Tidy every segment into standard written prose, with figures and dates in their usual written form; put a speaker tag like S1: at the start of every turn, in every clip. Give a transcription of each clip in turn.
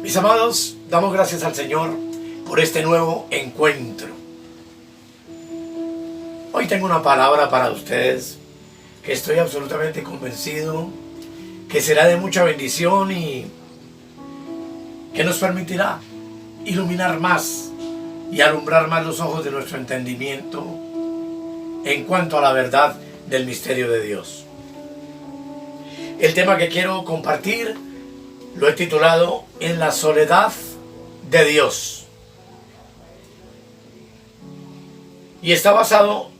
S1: Mis amados, damos gracias al Señor por este nuevo encuentro. Hoy tengo una palabra para ustedes que estoy absolutamente convencido que será de mucha bendición y que nos permitirá iluminar más y alumbrar más los ojos de nuestro entendimiento en cuanto a la verdad del misterio de Dios. El tema que quiero compartir lo he titulado En la soledad de Dios. Y está basado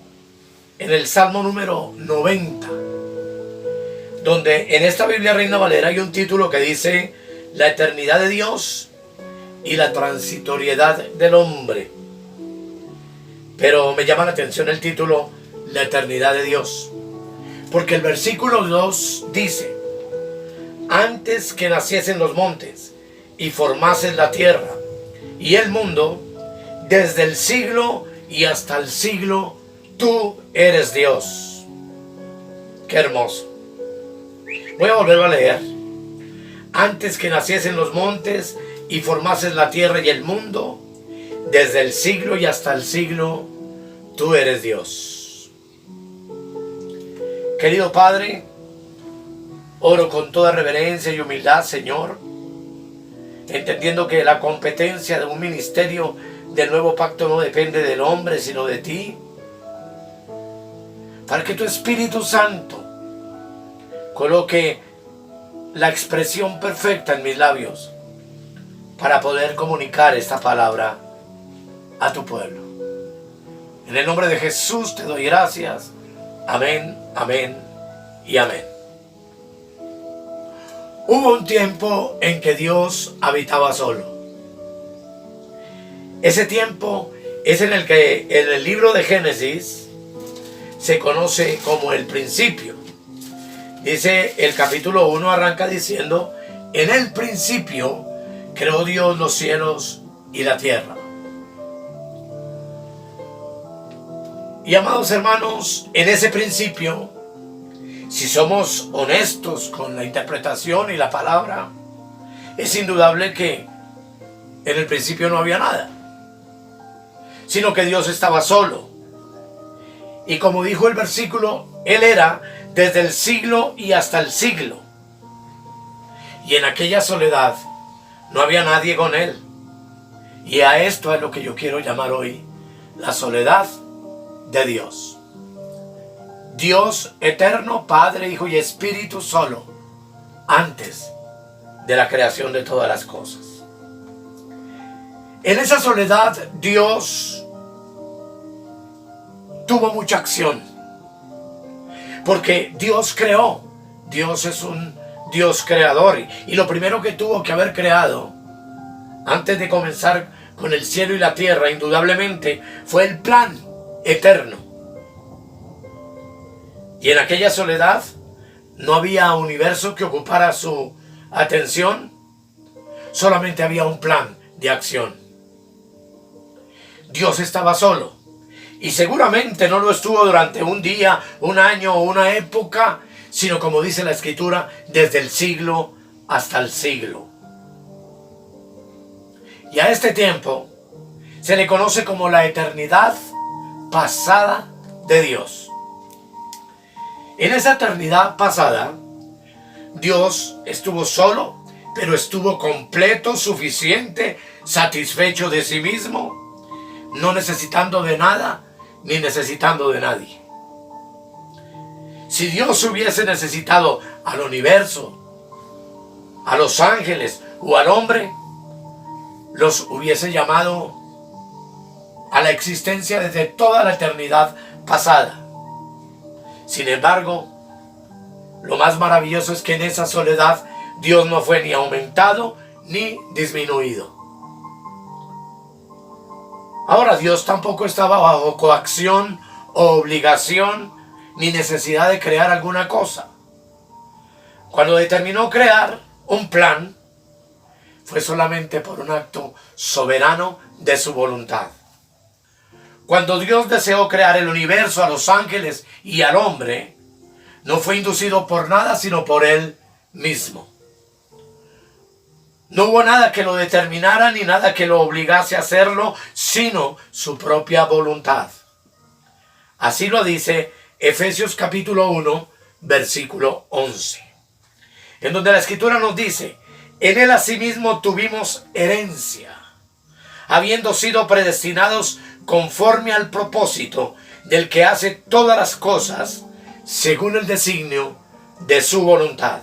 S1: en el Salmo número 90, donde en esta Biblia Reina Valera hay un título que dice La eternidad de Dios y la transitoriedad del hombre. Pero me llama la atención el título La eternidad de Dios, porque el versículo 2 dice: antes que naciesen los montes y formasen la tierra y el mundo, desde el siglo y hasta el siglo, tú eres Dios. Qué hermoso. Voy a volver a leer. Antes que naciesen los montes y formasen la tierra y el mundo, desde el siglo y hasta el siglo, tú eres Dios. Querido Padre, oro con toda reverencia y humildad, Señor, entendiendo que la competencia de un ministerio del nuevo pacto no depende del hombre, sino de ti, para que tu Espíritu Santo coloque la expresión perfecta en mis labios para poder comunicar esta palabra a tu pueblo. En el nombre de Jesús te doy gracias. Amén, amén y amén. Hubo un tiempo en que Dios habitaba solo. Ese tiempo es en el que en el libro de Génesis se conoce como el principio. Dice el capítulo 1, arranca diciendo: en el principio creó Dios los cielos y la tierra. Y amados hermanos, en ese principio, si somos honestos con la interpretación y la palabra, es indudable que en el principio no había nada, sino que Dios estaba solo. Y como dijo el versículo, Él era desde el siglo y hasta el siglo. Y en aquella soledad no había nadie con Él. Y a esto es lo que yo quiero llamar hoy la soledad de Dios. Dios eterno, Padre, Hijo y Espíritu solo, antes de la creación de todas las cosas. En esa soledad Dios tuvo mucha acción, porque Dios creó. Dios es un Dios creador, y lo primero que tuvo que haber creado antes de comenzar con el cielo y la tierra, indudablemente, fue el plan eterno. Y en aquella soledad no había universo que ocupara su atención, solamente había un plan de acción. Dios estaba solo, y seguramente no lo estuvo durante un día, un año o una época, sino, como dice la Escritura, desde el siglo hasta el siglo. Y a este tiempo se le conoce como la eternidad pasada de Dios. En esa eternidad pasada, Dios estuvo solo, pero estuvo completo, suficiente, satisfecho de sí mismo, no necesitando de nada, ni necesitando de nadie. Si Dios hubiese necesitado al universo, a los ángeles o al hombre, los hubiese llamado a la existencia desde toda la eternidad pasada. Sin embargo, lo más maravilloso es que en esa soledad Dios no fue ni aumentado ni disminuido. Ahora, Dios tampoco estaba bajo coacción o obligación ni necesidad de crear alguna cosa. Cuando determinó crear un plan, fue solamente por un acto soberano de su voluntad. Cuando Dios deseó crear el universo, a los ángeles y al hombre, no fue inducido por nada, sino por Él mismo. No hubo nada que lo determinara ni nada que lo obligase a hacerlo, sino su propia voluntad. Así lo dice Efesios capítulo 1, versículo 11. En donde la Escritura nos dice: en él asimismo tuvimos herencia, habiendo sido predestinados conforme al propósito del que hace todas las cosas según el designio de su voluntad.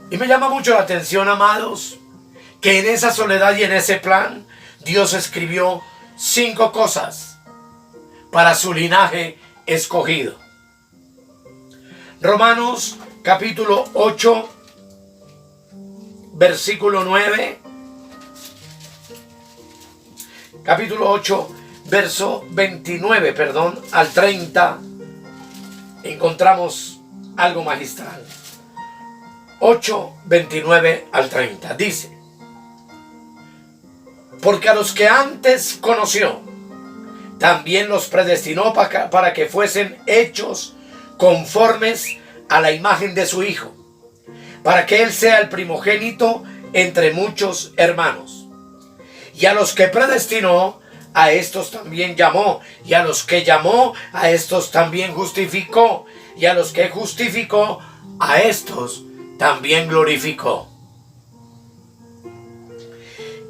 S1: Y me llama mucho la atención, amados, que en esa soledad y en ese plan Dios escribió 5 cosas para su linaje escogido. Romanos capítulo 8, versículo 9. Capítulo 8, verso 29, al 30, encontramos algo magistral. 8, 29 al 30, dice: porque a los que antes conoció, también los predestinó para que fuesen hechos conformes a la imagen de su Hijo, para que Él sea el primogénito entre muchos hermanos. Y a los que predestinó, a estos también llamó, y a los que llamó, a estos también justificó, y a los que justificó, a estos también glorificó.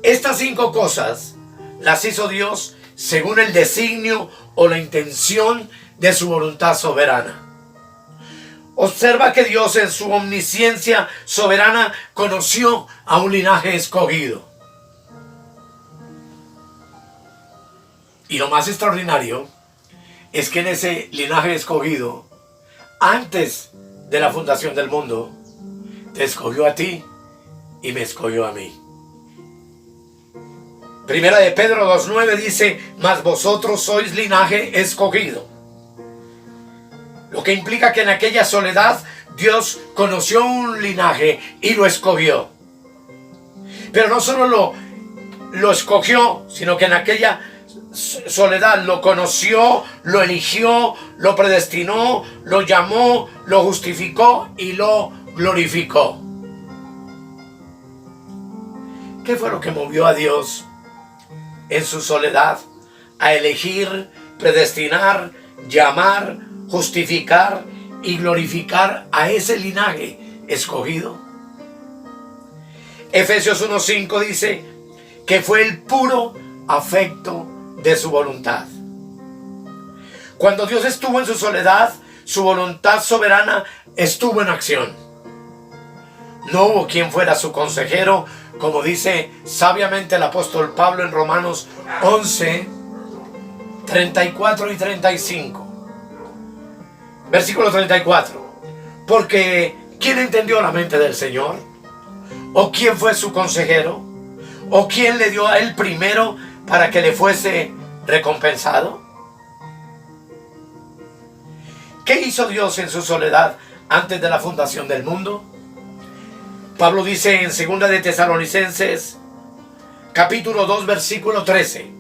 S1: Estas 5 cosas las hizo Dios según el designio o la intención de su voluntad soberana. Observa que Dios en su omnisciencia soberana conoció a un linaje escogido. Y lo más extraordinario es que en ese linaje escogido, antes de la fundación del mundo, te escogió a ti y me escogió a mí. Primera de Pedro 2:9 dice: mas vosotros sois linaje escogido. Lo que implica que en aquella soledad Dios conoció un linaje y lo escogió. Pero no solo lo escogió, sino que en aquella soledad lo conoció, lo eligió, lo predestinó, lo llamó, lo justificó y lo glorificó. ¿Qué fue lo que movió a Dios en su soledad a elegir, predestinar, llamar, justificar y glorificar a ese linaje escogido? Efesios 1:5 dice que fue el puro afecto de su voluntad. Cuando Dios estuvo en su soledad, su voluntad soberana estuvo en acción. No hubo quien fuera su consejero, como dice sabiamente el apóstol Pablo en Romanos 11, 34 y 35. Versículo 34. Porque ¿quién entendió la mente del Señor? ¿O quién fue su consejero? ¿O quién le dio a él primero para que le fuese recompensado? ¿Qué hizo Dios en su soledad antes de la fundación del mundo? Pablo dice en 2 de Tesalonicenses, capítulo 2, versículo 13,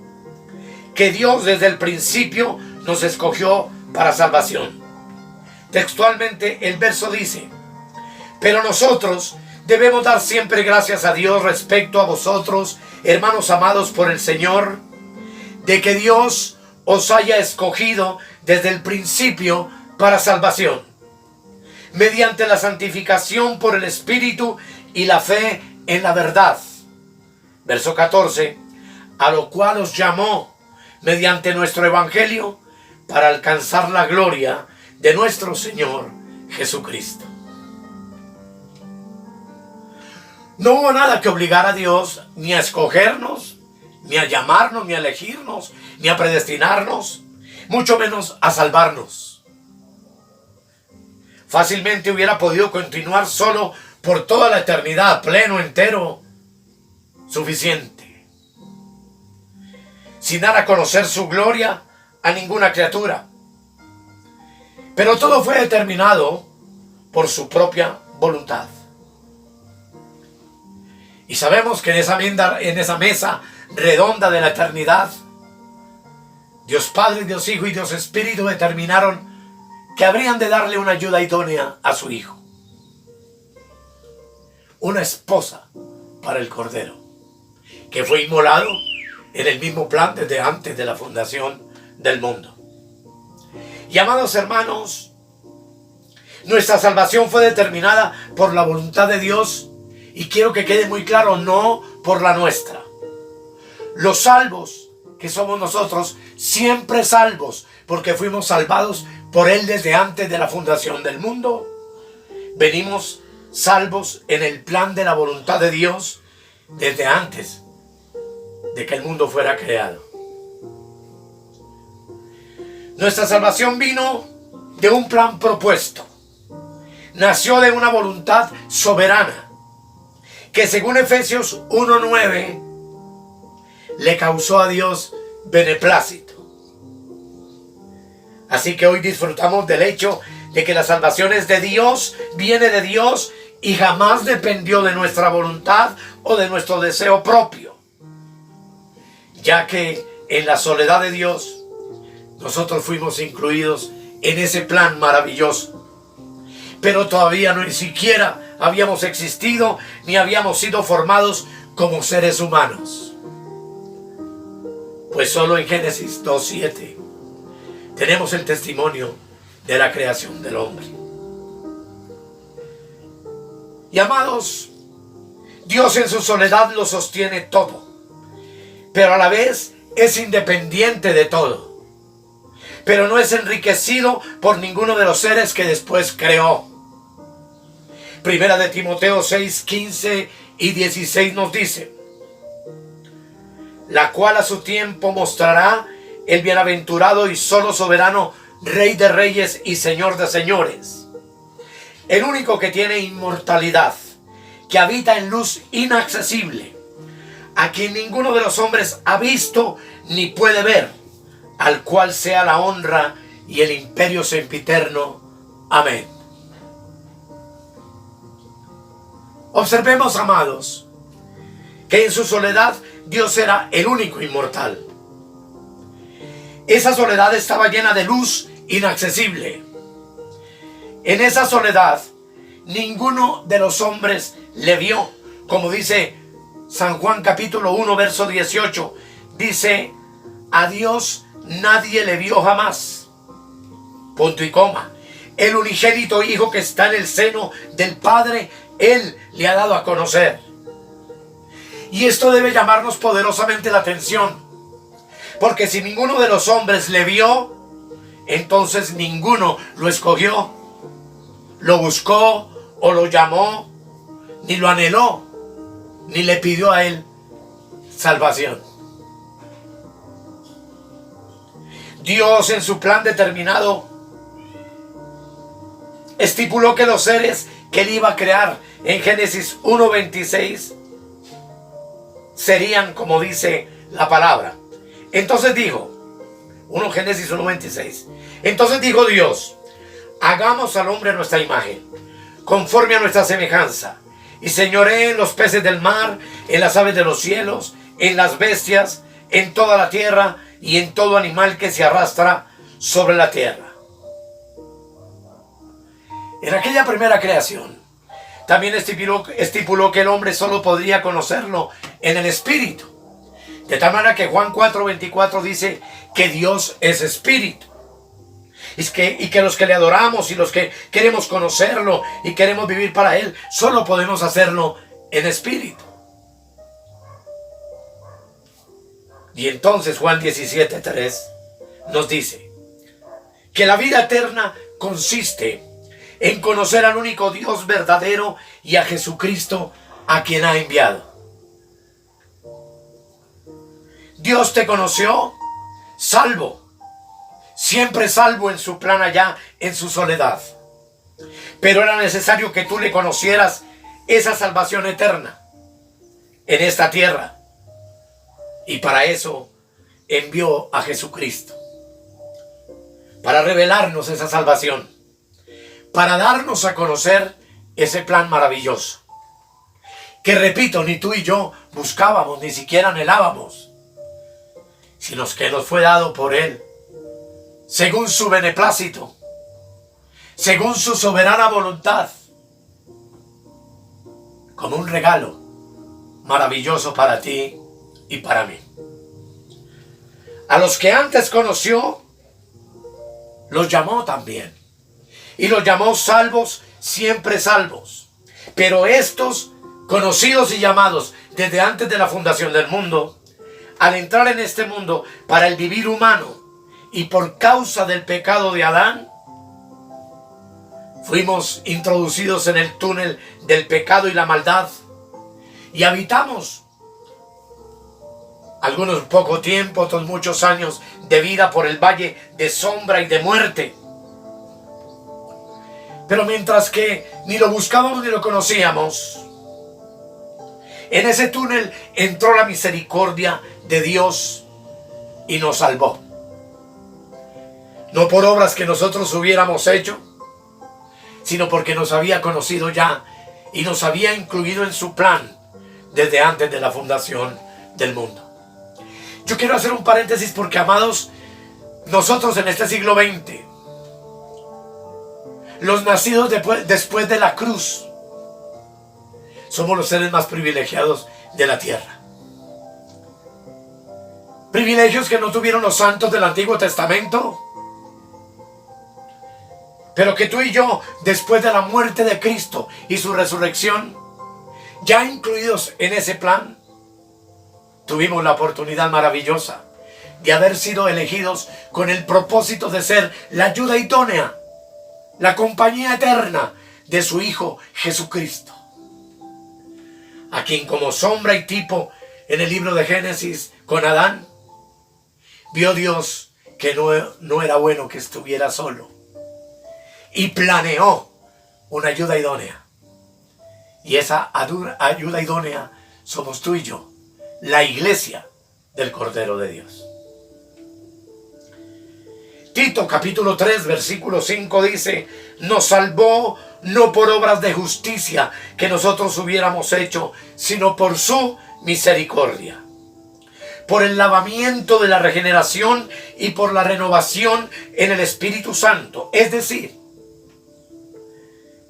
S1: que Dios desde el principio nos escogió para salvación. Textualmente el verso dice: pero nosotros debemos dar siempre gracias a Dios respecto a vosotros, hermanos amados por el Señor, de que Dios os haya escogido desde el principio para salvación, mediante la santificación por el Espíritu y la fe en la verdad. Verso 14, a lo cual os llamó mediante nuestro Evangelio para alcanzar la gloria de nuestro Señor Jesucristo. No hubo nada que obligar a Dios ni a escogernos, ni a llamarnos, ni a elegirnos, ni a predestinarnos, mucho menos a salvarnos. Fácilmente hubiera podido continuar solo por toda la eternidad, pleno, entero, suficiente, sin dar a conocer su gloria a ninguna criatura. Pero todo fue determinado por su propia voluntad. Y sabemos que en esa mesa redonda de la eternidad, Dios Padre, Dios Hijo y Dios Espíritu determinaron que habrían de darle una ayuda idónea a su Hijo. una esposa para el Cordero, que fue inmolado en el mismo plan desde antes de la fundación del mundo. Y amados hermanos, nuestra salvación fue determinada por la voluntad de Dios, y quiero que quede muy claro, no por la nuestra. Los salvos que somos nosotros, siempre salvos, porque fuimos salvados por Él desde antes de la fundación del mundo. Venimos salvos en el plan de la voluntad de Dios desde antes de que el mundo fuera creado. Nuestra salvación vino de un plan propuesto. Nació de una voluntad soberana que, según Efesios 1:9, le causó a Dios beneplácito. Así que hoy disfrutamos del hecho de que la salvación es de Dios, viene de Dios y jamás dependió de nuestra voluntad o de nuestro deseo propio, ya que en la soledad de Dios nosotros fuimos incluidos en ese plan maravilloso. Pero todavía ni siquiera habíamos existido ni habíamos sido formados como seres humanos. Pues solo en Génesis 2:7 tenemos el testimonio de la creación del hombre. Y amados, Dios en su soledad lo sostiene todo, pero a la vez es independiente de todo. Pero no es enriquecido por ninguno de los seres que después creó. Primera de Timoteo 6:15 y 16 nos dice: la cual a su tiempo mostrará el bienaventurado y solo soberano Rey de reyes y Señor de señores, el único que tiene inmortalidad, que habita en luz inaccesible, a quien ninguno de los hombres ha visto ni puede ver, al cual sea la honra y el imperio sempiterno. Amén. Observemos, amados, que en su soledad Dios era el único inmortal. Esa soledad estaba llena de luz inaccesible. En esa soledad ninguno de los hombres le vio, como dice San Juan capítulo 1 verso 18. Dice: a Dios nadie le vio jamás. Punto y coma. El unigénito Hijo que está en el seno del Padre, Él le ha dado a conocer. Y esto debe llamarnos poderosamente la atención, porque si ninguno de los hombres le vio, entonces ninguno lo escogió, lo buscó o lo llamó, ni lo anheló, ni le pidió a Él salvación. Dios, en su plan determinado, estipuló que los seres que Él iba a crear en Génesis 1:26 serían como dice la palabra. Entonces dijo, Génesis 1:26, entonces dijo Dios: hagamos al hombre a nuestra imagen, conforme a nuestra semejanza, y señoree en los peces del mar, en las aves de los cielos, en las bestias, en toda la tierra y en todo animal que se arrastra sobre la tierra. En aquella primera creación también estipuló que el hombre solo podría conocerlo en el Espíritu. De tal manera que Juan 4:24 dice que Dios es Espíritu. Y que los que le adoramos y los que queremos conocerlo y queremos vivir para Él, solo podemos hacerlo en Espíritu. Y entonces Juan 17:3 nos dice que la vida eterna consiste en conocer al único Dios verdadero y a Jesucristo, a quien ha enviado. Dios te conoció salvo, siempre salvo en su plan allá en su soledad. Pero era necesario que tú le conocieras esa salvación eterna en esta tierra. Y para eso envió a Jesucristo, para revelarnos esa salvación, para darnos a conocer ese plan maravilloso, que repito, ni tú y yo buscábamos, ni siquiera anhelábamos, sino que nos fue dado por Él, según su beneplácito, según su soberana voluntad. como un regalo maravilloso para ti y para mí. A los que antes conoció, los llamó también. Y los llamó salvos, siempre salvos. Pero estos, conocidos y llamados desde antes de la fundación del mundo, al entrar en este mundo para el vivir humano y por causa del pecado de Adán, fuimos introducidos en el túnel del pecado y la maldad y habitamos algunos poco tiempo, otros muchos años de vida por el valle de sombra y de muerte. Pero mientras que ni lo buscábamos ni lo conocíamos, en ese túnel entró la misericordia de Dios y nos salvó. No por obras que nosotros hubiéramos hecho, sino porque nos había conocido ya y nos había incluido en su plan desde antes de la fundación del mundo. Yo quiero hacer un paréntesis porque, amados, nosotros en este siglo XX, los nacidos después de la cruz, somos los seres más privilegiados de la tierra. Privilegios que no tuvieron los santos del Antiguo Testamento, pero que tú y yo, después de la muerte de Cristo y su resurrección, ya incluidos en ese plan, tuvimos la oportunidad maravillosa de haber sido elegidos con el propósito de ser la ayuda idónea, la compañía eterna de su Hijo Jesucristo, a quien como sombra y tipo en el libro de Génesis con Adán, vio Dios que no era bueno que estuviera solo y planeó una ayuda idónea. Y esa ayuda idónea somos tú y yo, la iglesia del Cordero de Dios. Tito capítulo 3 versículo 5 dice: nos salvó no por obras de justicia que nosotros hubiéramos hecho, sino por su misericordia, por el lavamiento de la regeneración y por la renovación en el Espíritu Santo. Es decir,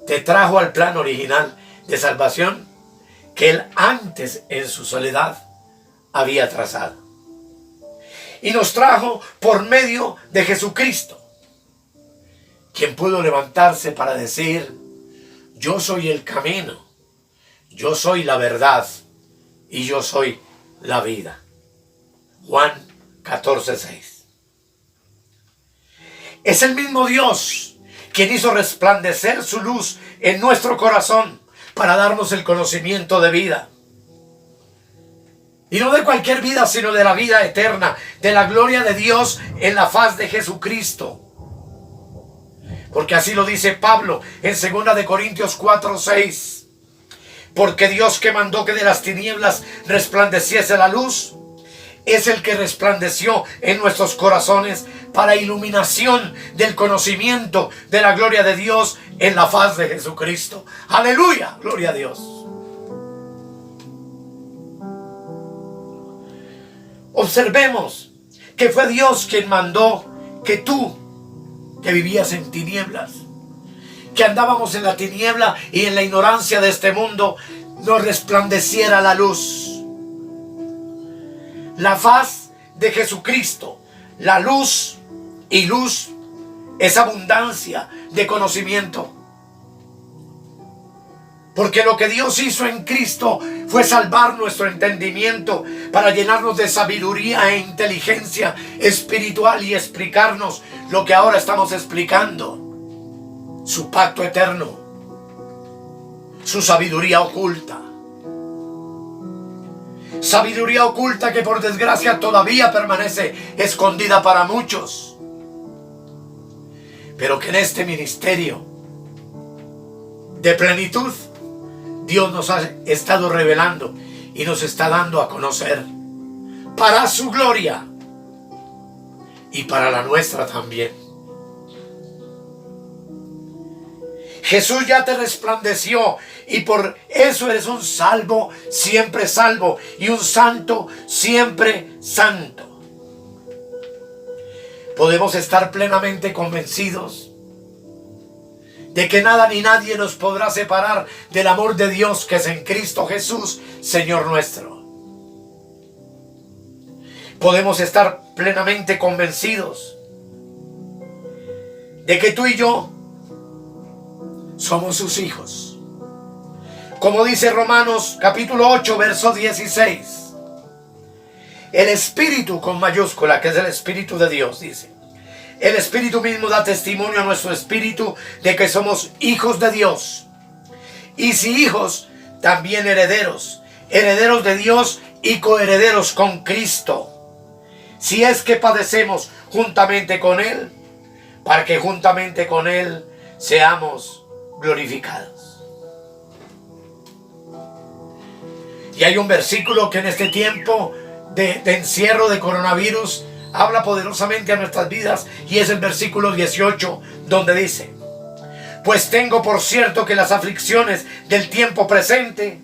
S1: te trajo al plan original de salvación que él antes en su soledad había trazado. Y nos trajo por medio de Jesucristo, quien pudo levantarse para decir: yo soy el camino, yo soy la verdad y yo soy la vida. Juan 14:6. Es el mismo Dios quien hizo resplandecer su luz en nuestro corazón para darnos el conocimiento de vida. Y no de cualquier vida, sino de la vida eterna, de la gloria de Dios en la faz de Jesucristo. Porque así lo dice Pablo en 2 Corintios 4:6. Porque Dios, que mandó que de las tinieblas resplandeciese la luz, es el que resplandeció en nuestros corazones para iluminación del conocimiento de la gloria de Dios en la faz de Jesucristo. ¡Aleluya! ¡Gloria a Dios! Observemos que fue Dios quien mandó que tú, que vivías en tinieblas, que andábamos en la tiniebla y en la ignorancia de este mundo, nos resplandeciera la luz. La faz de Jesucristo, la luz, y luz es abundancia de conocimiento. Porque lo que Dios hizo en Cristo fue salvar nuestro entendimiento para llenarnos de sabiduría e inteligencia espiritual y explicarnos lo que ahora estamos explicando: su pacto eterno, su sabiduría oculta. Sabiduría oculta que por desgracia todavía permanece escondida para muchos, pero que en este ministerio de plenitud Dios nos ha estado revelando y nos está dando a conocer para su gloria y para la nuestra también. Jesús ya te resplandeció y por eso eres un salvo, siempre salvo, y un santo, siempre santo. Podemos estar plenamente convencidos de que nada ni nadie nos podrá separar del amor de Dios que es en Cristo Jesús, Señor nuestro. Podemos estar plenamente convencidos de que tú y yo somos sus hijos. Como dice Romanos capítulo 8, verso 16. El Espíritu con mayúscula, que es el Espíritu de Dios, dice: el Espíritu mismo da testimonio a nuestro espíritu de que somos hijos de Dios. Y si hijos, también herederos, herederos de Dios y coherederos con Cristo. Si es que padecemos juntamente con Él, para que juntamente con Él seamos glorificados. Y hay un versículo que en este tiempo de encierro de coronavirus habla poderosamente a nuestras vidas, y es el versículo 18, donde dice: pues tengo por cierto que las aflicciones del tiempo presente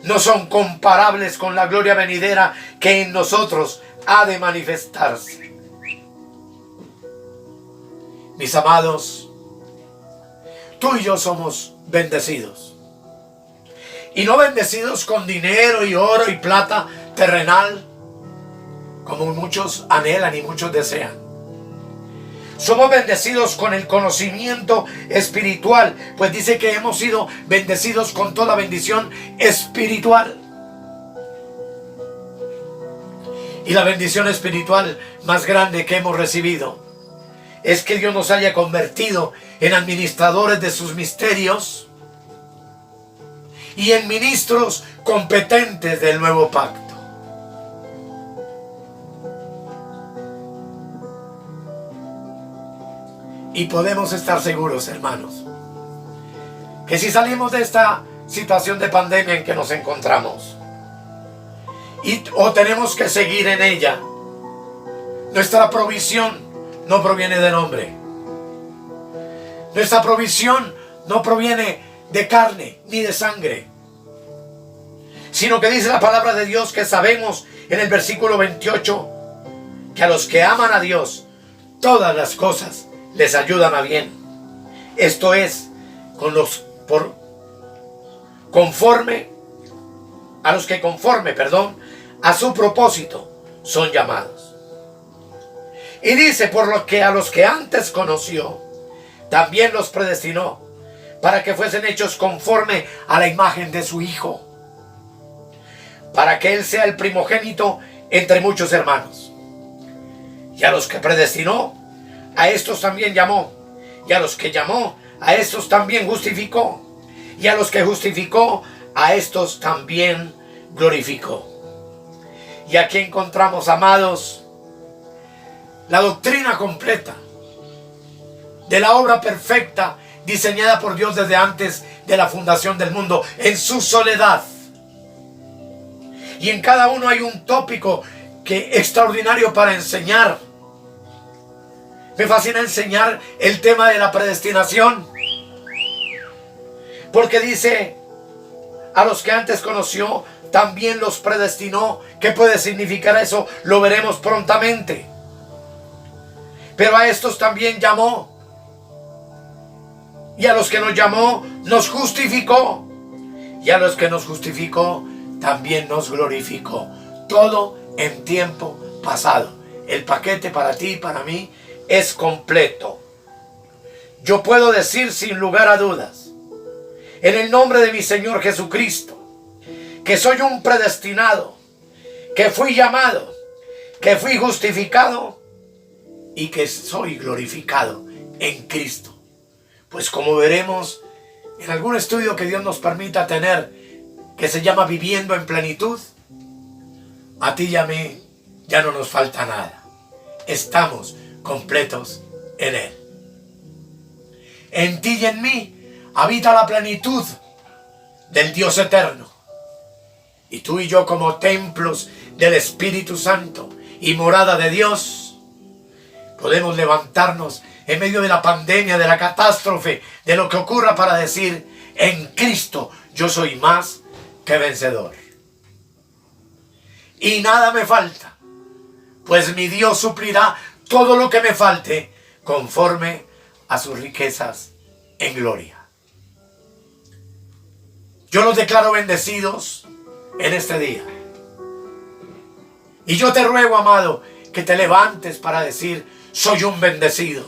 S1: no son comparables con la gloria venidera que en nosotros ha de manifestarse. Mis amados, tú y yo somos bendecidos, y no bendecidos con dinero y oro y plata terrenal, como muchos anhelan y muchos desean. Somos bendecidos con el conocimiento espiritual, pues dice que hemos sido bendecidos con toda bendición espiritual. Y la bendición espiritual más grande que hemos recibido es que Dios nos haya convertido en administradores de sus misterios y en ministros competentes del nuevo pacto. Y podemos estar seguros, hermanos, que si salimos de esta situación de pandemia en que nos encontramos, o tenemos que seguir en ella, nuestra provisión no proviene del hombre. Nuestra provisión no proviene de carne ni de sangre, sino que dice la palabra de Dios, que sabemos en el versículo 28, que a los que aman a Dios, todas las cosas les ayudan a bien. Esto es, conforme a su propósito son llamados. Y dice: por lo que a los que antes conoció, también los predestinó para que fuesen hechos conforme a la imagen de su Hijo, para que Él sea el primogénito entre muchos hermanos. Y a los que predestinó, a estos también llamó. Y a los que llamó, a estos también justificó. Y a los que justificó, a estos también glorificó. Y aquí encontramos, amados, la doctrina completa de la obra perfecta diseñada por Dios desde antes de la fundación del mundo, en su soledad. Y en cada uno hay un tópico extraordinario para enseñar. Me fascina enseñar el tema de la predestinación, porque dice: a los que antes conoció, también los predestinó. ¿Qué puede significar eso? Lo veremos prontamente. Pero a estos también llamó, y a los que nos llamó, nos justificó, y a los que nos justificó, también nos glorificó. Todo en tiempo pasado. El paquete para ti y para mí es completo. Yo puedo decir sin lugar a dudas, en el nombre de mi Señor Jesucristo, que soy un predestinado, que fui llamado, que fui justificado y que soy glorificado en Cristo. Pues como veremos en algún estudio que Dios nos permita tener, que se llama Viviendo en Plenitud, a ti y a mí ya no nos falta nada. Estamos completos en Él. En ti y en mí habita la plenitud del Dios eterno. Y tú y yo, como templos del Espíritu Santo y morada de Dios, podemos levantarnos en medio de la pandemia, de la catástrofe, de lo que ocurra, para decir: en Cristo yo soy más que vencedor. Y nada me falta, pues mi Dios suplirá todo lo que me falte conforme a sus riquezas en gloria. Yo los declaro bendecidos en este día. Y yo te ruego, amado, que te levantes para decir: soy un bendecido.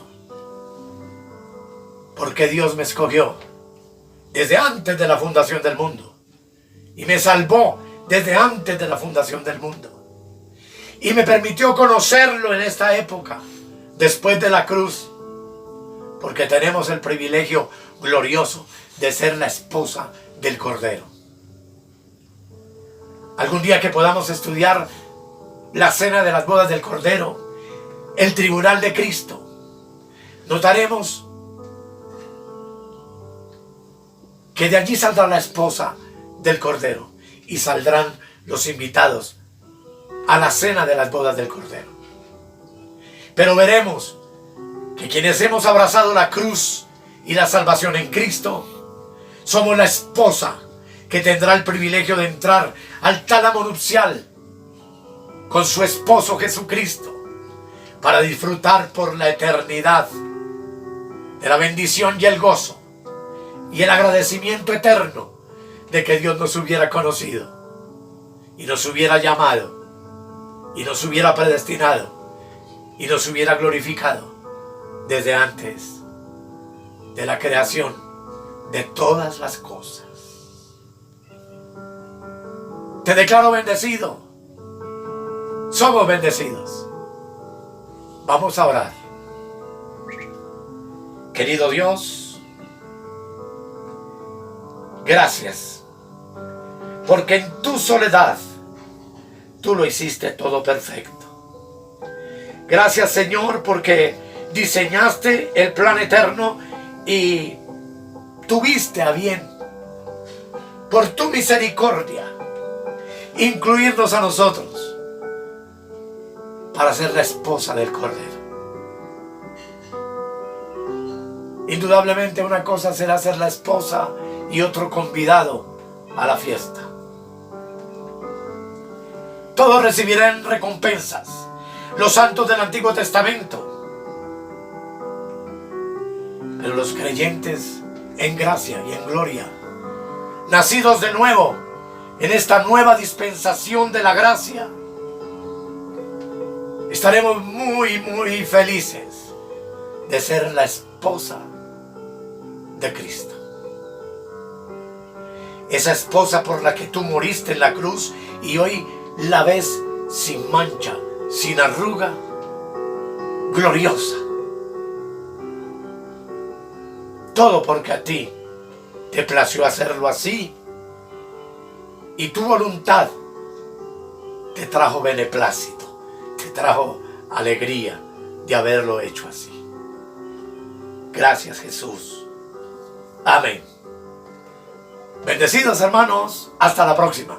S1: Porque Dios me escogió desde antes de la fundación del mundo. Y me salvó desde antes de la fundación del mundo. Y me permitió conocerlo en esta época, después de la cruz. Porque tenemos el privilegio glorioso de ser la esposa del Cordero. Algún día que podamos estudiar la cena de las bodas del Cordero, el tribunal de Cristo, notaremos que de allí saldrá la esposa del Cordero y saldrán los invitados a la cena de las bodas del Cordero. Pero veremos que quienes hemos abrazado la cruz y la salvación en Cristo, somos la esposa que tendrá el privilegio de entrar al tálamo nupcial con su esposo Jesucristo, para disfrutar por la eternidad de la bendición y el gozo y el agradecimiento eterno de que Dios nos hubiera conocido y nos hubiera llamado y nos hubiera predestinado y nos hubiera glorificado desde antes de la creación de todas las cosas. Te declaro bendecido. Somos bendecidos. Vamos a orar. Querido Dios, gracias, porque en tu soledad tú lo hiciste todo perfecto. Gracias, Señor, porque diseñaste el plan eterno y tuviste a bien, por tu misericordia, incluirnos a nosotros para ser la esposa del Cordero. Indudablemente una cosa será ser la esposa y otro convidado a la fiesta. Todos recibirán recompensas. Los santos del Antiguo Testamento. Pero los creyentes en gracia y en gloria, nacidos de nuevo en esta nueva dispensación de la gracia, estaremos muy, muy felices de ser la esposa de Cristo. Esa esposa por la que tú moriste en la cruz y hoy la ves sin mancha, sin arruga, gloriosa. Todo porque a ti te plació hacerlo así y tu voluntad te trajo beneplácito, te trajo alegría de haberlo hecho así. Gracias, Jesús. Amén. Bendecidos, hermanos. Hasta la próxima.